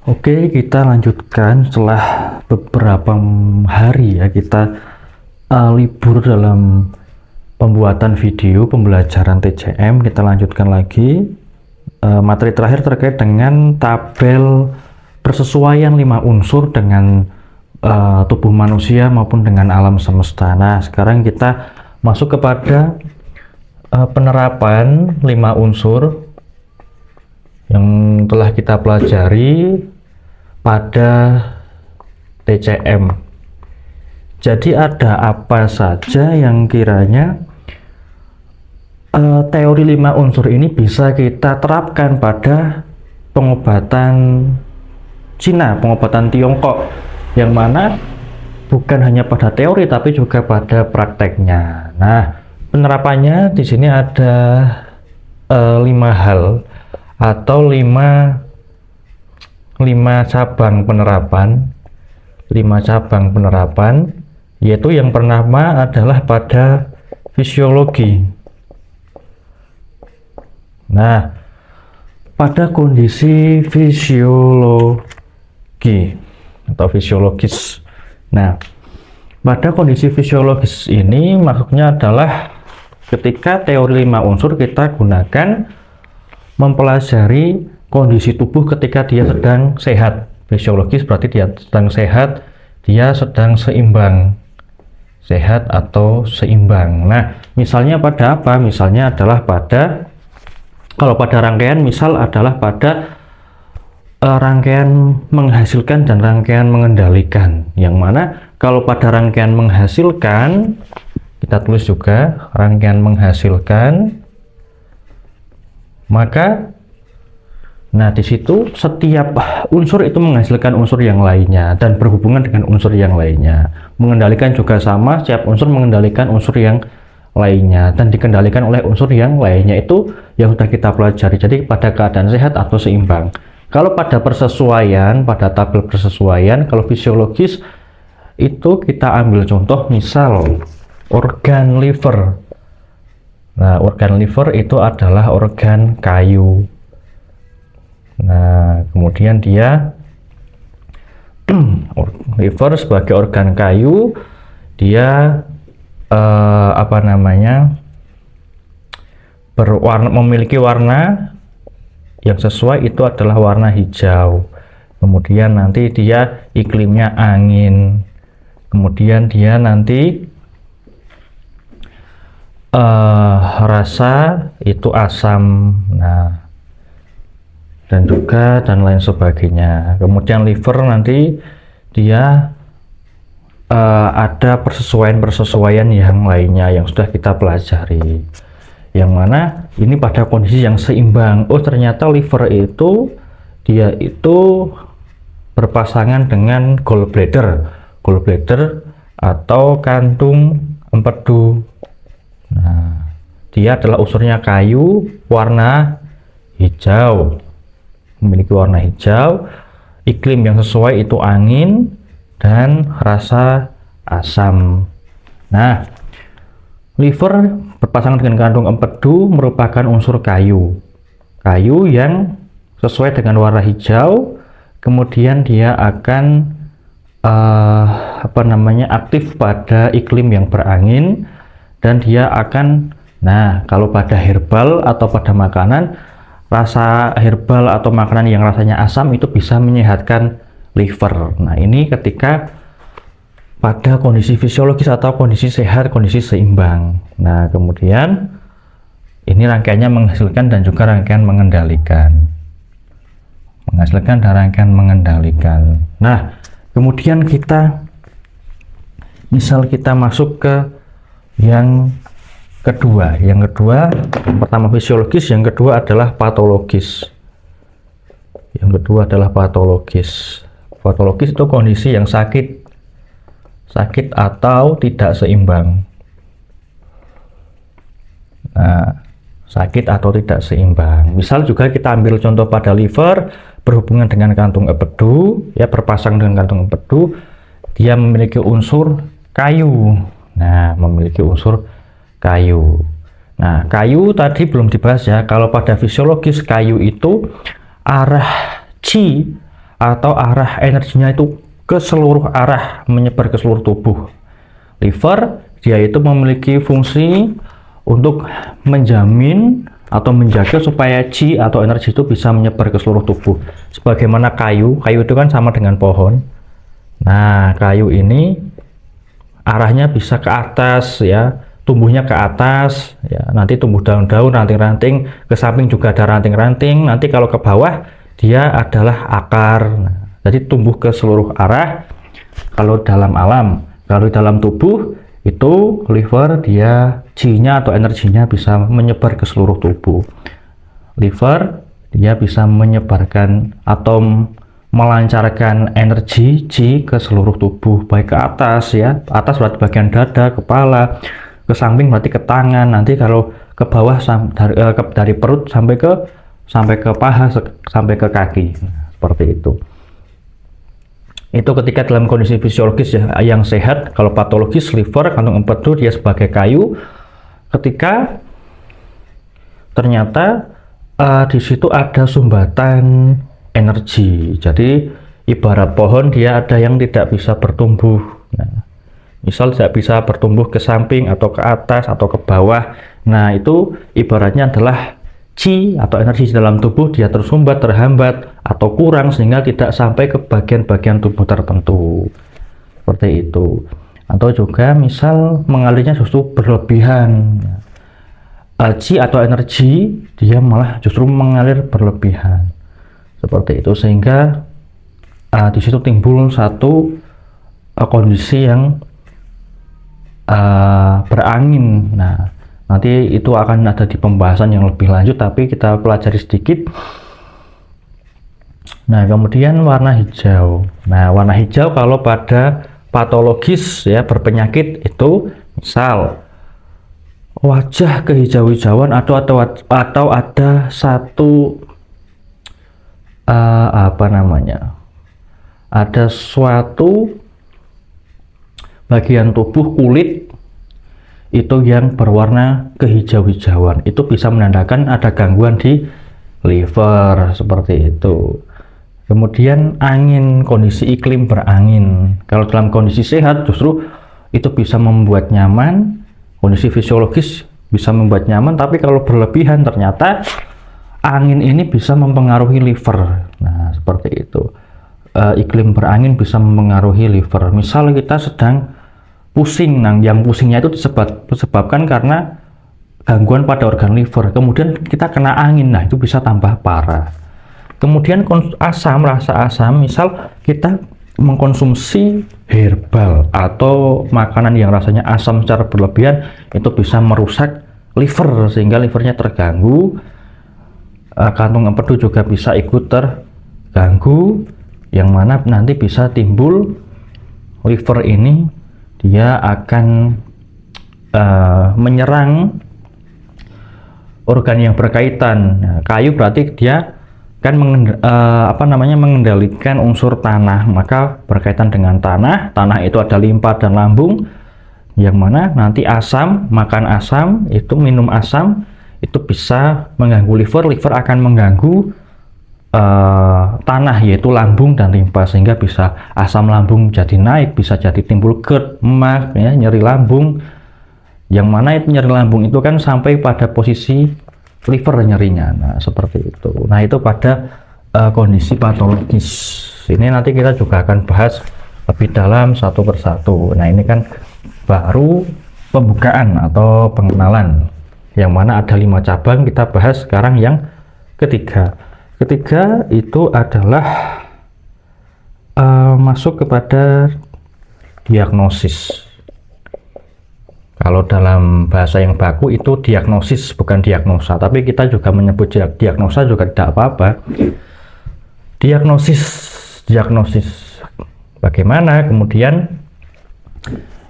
Oke, kita lanjutkan setelah beberapa hari ya kita libur dalam pembuatan video pembelajaran TCM. Kita lanjutkan lagi materi terakhir terkait dengan tabel persesuaian 5 unsur dengan tubuh manusia maupun dengan alam semesta. Nah, sekarang kita masuk kepada penerapan 5 unsur yang telah kita pelajari pada TCM. Jadi ada apa saja yang kiranya teori 5 unsur ini bisa kita terapkan pada pengobatan Cina, pengobatan Tiongkok, yang mana bukan hanya pada teori tapi juga pada prakteknya. Nah, penerapannya di sini ada 5 hal atau 5 cabang penerapan, yaitu yang pertama adalah pada fisiologi. Nah, pada kondisi fisiologi atau fisiologis. Nah, pada kondisi fisiologis ini maksudnya adalah ketika teori 5 unsur kita gunakan mempelajari kondisi tubuh ketika dia sedang sehat. Fisiologis berarti dia sedang sehat, dia sedang seimbang, sehat atau seimbang. Nah, misalnya pada apa? Misalnya adalah pada, kalau pada rangkaian misal adalah pada rangkaian menghasilkan dan rangkaian mengendalikan, yang mana kalau pada rangkaian menghasilkan kita tulis juga rangkaian menghasilkan, maka nah, di situ setiap unsur itu menghasilkan unsur yang lainnya dan berhubungan dengan unsur yang lainnya. Mengendalikan juga sama, setiap unsur mengendalikan unsur yang lainnya dan dikendalikan oleh unsur yang lainnya, itu yang sudah kita pelajari. Jadi pada keadaan sehat atau seimbang. Kalau pada persesuaian, pada tabel persesuaian, kalau fisiologis itu kita ambil contoh misal organ liver. Nah, organ liver itu adalah organ kayu. Nah, kemudian dia liver sebagai organ kayu, dia memiliki warna yang sesuai, itu adalah warna hijau. Kemudian nanti dia iklimnya angin. Kemudian dia nanti rasa itu asam. Nah, dan lain sebagainya. Kemudian liver nanti dia ada persesuaian yang lainnya yang sudah kita pelajari, yang mana ini pada kondisi yang seimbang. Oh, ternyata liver itu dia itu berpasangan dengan gallbladder atau kantung empedu. Nah, dia adalah unsurnya kayu, warna hijau, memiliki warna hijau, iklim yang sesuai itu angin, dan rasa asam. Nah, liver berpasangan dengan kantung empedu merupakan unsur kayu yang sesuai dengan warna hijau. Kemudian dia akan aktif pada iklim yang berangin, dan dia akan, nah, kalau pada herbal atau pada makanan, rasa herbal atau makanan yang rasanya asam itu bisa menyehatkan liver. Nah, ini ketika pada kondisi fisiologis atau kondisi sehat, kondisi seimbang. Nah, kemudian ini rangkaiannya menghasilkan dan juga rangkaian mengendalikan. Menghasilkan dan rangkaian mengendalikan. Nah, kemudian kita masuk ke yang kedua. Yang pertama fisiologis, yang kedua adalah patologis. Patologis itu kondisi yang sakit atau tidak seimbang. Nah, sakit atau tidak seimbang. Misal juga kita ambil contoh pada liver berhubungan dengan kantung empedu, ya, berpasang dengan kantung empedu, dia memiliki unsur kayu. Nah, memiliki unsur kayu. Nah, kayu tadi belum dibahas ya. Kalau pada fisiologis kayu itu arah chi atau arah energinya itu ke seluruh arah, menyebar ke seluruh tubuh. Liver dia itu memiliki fungsi untuk menjamin atau menjaga supaya Qi atau energi itu bisa menyebar ke seluruh tubuh. Sebagaimana kayu itu kan sama dengan pohon. Nah, kayu ini arahnya bisa ke atas ya, tumbuhnya ke atas ya, nanti tumbuh daun-daun, ranting-ranting, ke samping juga ada ranting-ranting, nanti kalau ke bawah dia adalah akar. Nah, jadi tumbuh ke seluruh arah kalau dalam alam. Kalau dalam tubuh itu liver dia Qi-nya atau energinya bisa menyebar ke seluruh tubuh. Liver dia bisa menyebarkan atau melancarkan energi Qi ke seluruh tubuh, baik ke atas ya, atas berarti bagian dada, kepala, ke samping berarti ke tangan, nanti kalau ke bawah dari perut sampai ke paha, sampai ke kaki. Nah, seperti itu. Itu ketika dalam kondisi fisiologis ya, yang sehat. Kalau patologis, liver, kantung empedu dia sebagai kayu. Ketika ternyata di situ ada sumbatan energi. Jadi ibarat pohon dia ada yang tidak bisa bertumbuh. Nah, misal tidak bisa bertumbuh ke samping atau ke atas atau ke bawah. Nah, itu ibaratnya adalah Qi atau energi dalam tubuh dia tersumbat, terhambat, atau kurang sehingga tidak sampai ke bagian-bagian tubuh tertentu. Seperti itu. Atau juga misal mengalirnya justru berlebihan. Qi atau energi dia malah justru mengalir berlebihan. Seperti itu, sehingga di situ timbul satu kondisi yang berangin. Nah, nanti itu akan ada di pembahasan yang lebih lanjut, tapi kita pelajari sedikit. Nah, kemudian warna hijau. Nah, warna hijau kalau pada patologis ya, berpenyakit itu misal wajah kehijau-hijauan atau ada satu ada suatu bagian tubuh kulit itu yang berwarna kehijau-hijauan, itu bisa menandakan ada gangguan di liver, seperti itu. Kemudian angin, kondisi iklim berangin. Kalau dalam kondisi sehat justru itu bisa membuat nyaman, kondisi fisiologis bisa membuat nyaman, tapi kalau berlebihan ternyata angin ini bisa mempengaruhi liver. Nah, seperti itu. Iklim berangin bisa mempengaruhi liver. Misal kita sedang pusing, nah yang pusingnya itu disebabkan karena gangguan pada organ liver, kemudian kita kena angin, nah itu bisa tambah parah. Kemudian rasa asam, misal kita mengkonsumsi herbal atau makanan yang rasanya asam secara berlebihan, itu bisa merusak liver sehingga livernya terganggu. Kantung empedu juga bisa ikut terganggu, yang mana nanti bisa timbul liver ini dia akan menyerang organ yang berkaitan. Nah, kayu berarti dia kan mengendalikan unsur tanah, maka berkaitan dengan tanah. Tanah itu ada limpa dan lambung, yang mana nanti asam, makan asam, itu minum asam, itu bisa mengganggu liver. Liver akan mengganggu tanah, yaitu lambung dan limpa, sehingga bisa asam lambung jadi naik, bisa jadi timbul GERD, emah, ya, nyeri lambung, yang mana itu nyeri lambung itu kan sampai pada posisi liver nyerinya. Nah, seperti itu. Nah, itu pada kondisi patologis. Ini nanti kita juga akan bahas lebih dalam satu persatu. Nah, ini kan baru pembukaan atau pengenalan, yang mana ada 5 cabang. Kita bahas sekarang yang ketiga. Ketiga itu adalah masuk kepada diagnosis. Kalau dalam bahasa yang baku itu diagnosis, bukan diagnosa, tapi kita juga menyebut diagnosa juga tidak apa-apa. Diagnosis bagaimana kemudian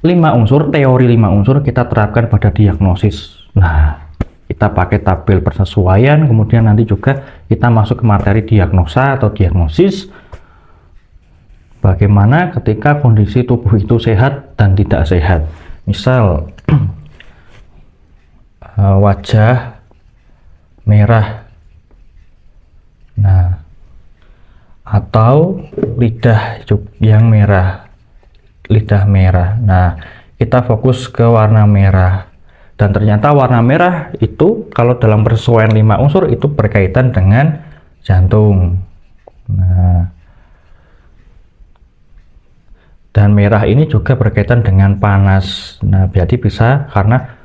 5 unsur, teori 5 unsur kita terapkan pada diagnosis. Nah, kita pakai tabel persesuaian, kemudian nanti juga kita masuk ke materi diagnosa atau diagnosis. Bagaimana ketika kondisi tubuh itu sehat dan tidak sehat. Misal wajah merah, nah atau yang merah, lidah merah. Nah, kita fokus ke warna merah. Dan ternyata warna merah itu kalau dalam persesuaian 5 unsur itu berkaitan dengan jantung. Nah, dan merah ini juga berkaitan dengan panas. Nah, berarti bisa karena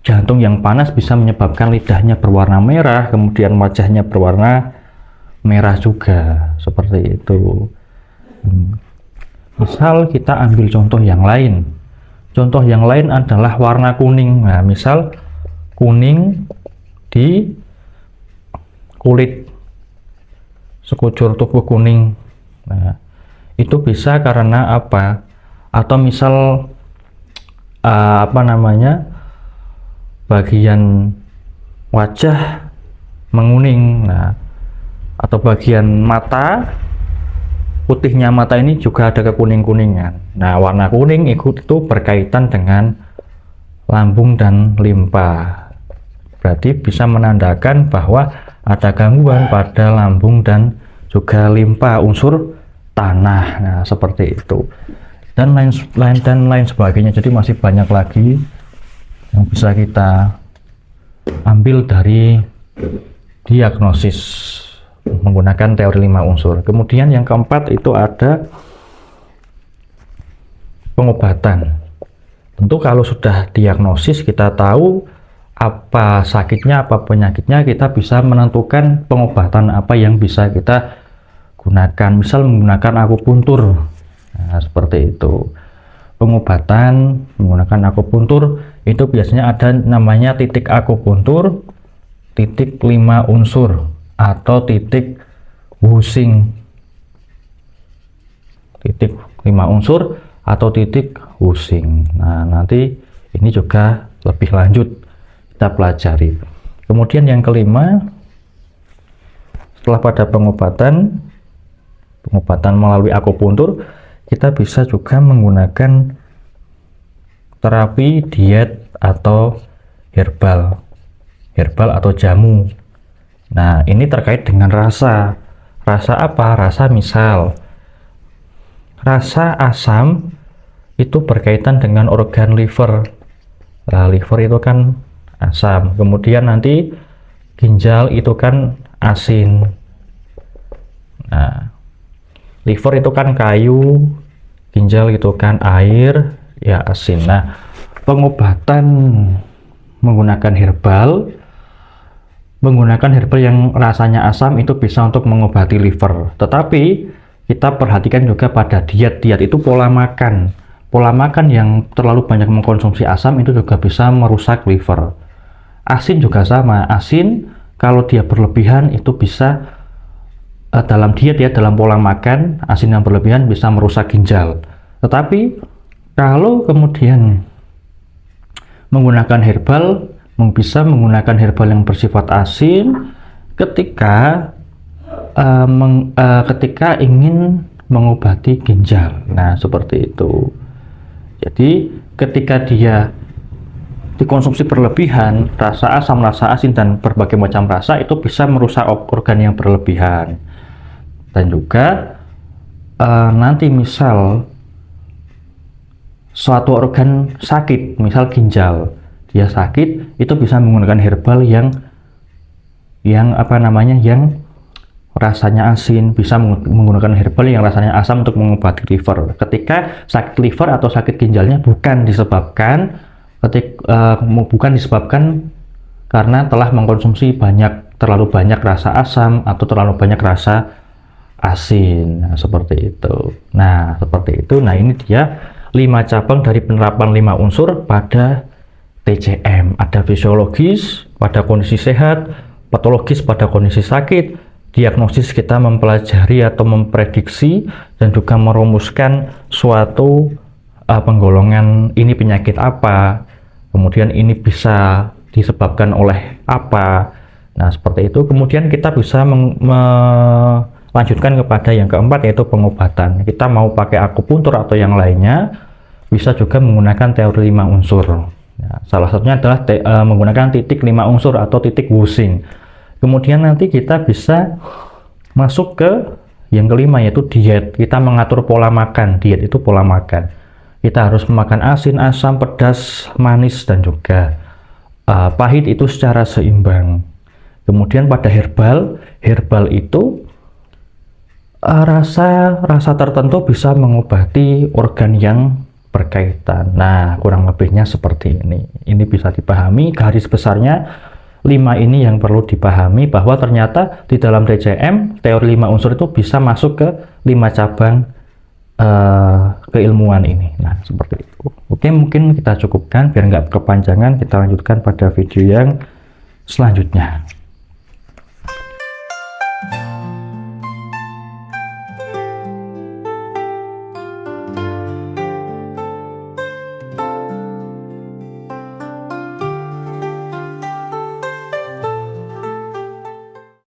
jantung yang panas bisa menyebabkan lidahnya berwarna merah, kemudian wajahnya berwarna merah juga, seperti itu. Misal kita ambil contoh yang lain. Contoh yang lain adalah warna kuning. Nah, misal kuning di kulit, sekujur tubuh kuning. Nah, itu bisa karena apa? Atau misal bagian wajah menguning. Nah, atau bagian mata, putihnya mata ini juga ada kekuning-kuningan. Nah, warna kuning itu berkaitan dengan lambung dan limpa. Berarti bisa menandakan bahwa ada gangguan pada lambung dan juga limpa, unsur tanah. Nah, seperti itu. Dan lain sebagainya. Jadi masih banyak lagi yang bisa kita ambil dari diagnosis menggunakan teori 5 unsur. Kemudian yang keempat itu ada pengobatan. Tentu kalau sudah diagnosis, kita tahu apa sakitnya, apa penyakitnya, kita bisa menentukan pengobatan apa yang bisa kita gunakan. Misal menggunakan akupuntur. Nah, seperti itu. Pengobatan menggunakan akupuntur itu biasanya ada namanya titik akupuntur, titik 5 unsur, atau titik Wusing. Titik 5 unsur atau titik Wusing. Nah, nanti ini juga lebih lanjut kita pelajari. Kemudian yang kelima, setelah pada pengobatan melalui akupuntur, kita bisa juga menggunakan terapi diet atau herbal atau jamu. Nah, ini terkait dengan rasa. Rasa apa? Rasa misal, rasa asam itu berkaitan dengan organ liver. Nah, liver itu kan asam. Kemudian nanti ginjal itu kan asin. Nah, liver itu kan kayu, ginjal itu kan air, ya asin. Nah, pengobatan menggunakan herbal yang rasanya asam itu bisa untuk mengobati liver. Tetapi kita perhatikan juga pada diet itu pola makan. Pola makan yang terlalu banyak mengkonsumsi asam itu juga bisa merusak liver. Asin juga sama. Asin kalau dia berlebihan itu bisa dalam diet dalam pola makan, asin yang berlebihan bisa merusak ginjal. Tetapi kalau kemudian menggunakan herbal, bisa menggunakan herbal yang bersifat asin ketika ingin mengobati ginjal. Nah, seperti itu. Jadi ketika dia dikonsumsi berlebihan, rasa asam, rasa asin, dan berbagai macam rasa itu bisa merusak organ yang berlebihan. Dan juga nanti misal suatu organ sakit, misal ginjal, dia sakit, itu bisa menggunakan herbal yang rasanya asin, bisa menggunakan herbal yang rasanya asam untuk mengobati liver. Ketika sakit liver atau sakit ginjalnya bukan disebabkan karena telah mengkonsumsi terlalu banyak rasa asam atau terlalu banyak rasa asin. Nah, seperti itu. Nah, ini dia 5 cabang dari penerapan 5 unsur pada TCM. Ada fisiologis pada kondisi sehat, patologis pada kondisi sakit, diagnosis kita mempelajari atau memprediksi dan juga merumuskan suatu penggolongan ini penyakit apa, kemudian ini bisa disebabkan oleh apa. Nah, seperti itu. Kemudian kita bisa melanjutkan kepada yang keempat, yaitu pengobatan. Kita mau pakai akupuntur atau yang lainnya, bisa juga menggunakan teori 5 unsur. Ya, salah satunya adalah menggunakan titik 5 unsur atau titik Wusing. Kemudian nanti kita bisa masuk ke Yang kelima yaitu diet. Kita mengatur pola makan. Diet itu pola makan. Kita harus memakan asin, asam, pedas, manis, dan juga pahit itu secara seimbang. Kemudian pada herbal, herbal itu rasa tertentu bisa mengobati organ yang berkaitan. Nah, kurang lebihnya seperti ini. Ini bisa dipahami garis besarnya 5 ini yang perlu dipahami, bahwa ternyata di dalam TCM teori 5 unsur itu bisa masuk ke 5 cabang keilmuan ini. Nah, seperti itu. Oke, mungkin kita cukupkan biar nggak kepanjangan. Kita lanjutkan pada video yang selanjutnya.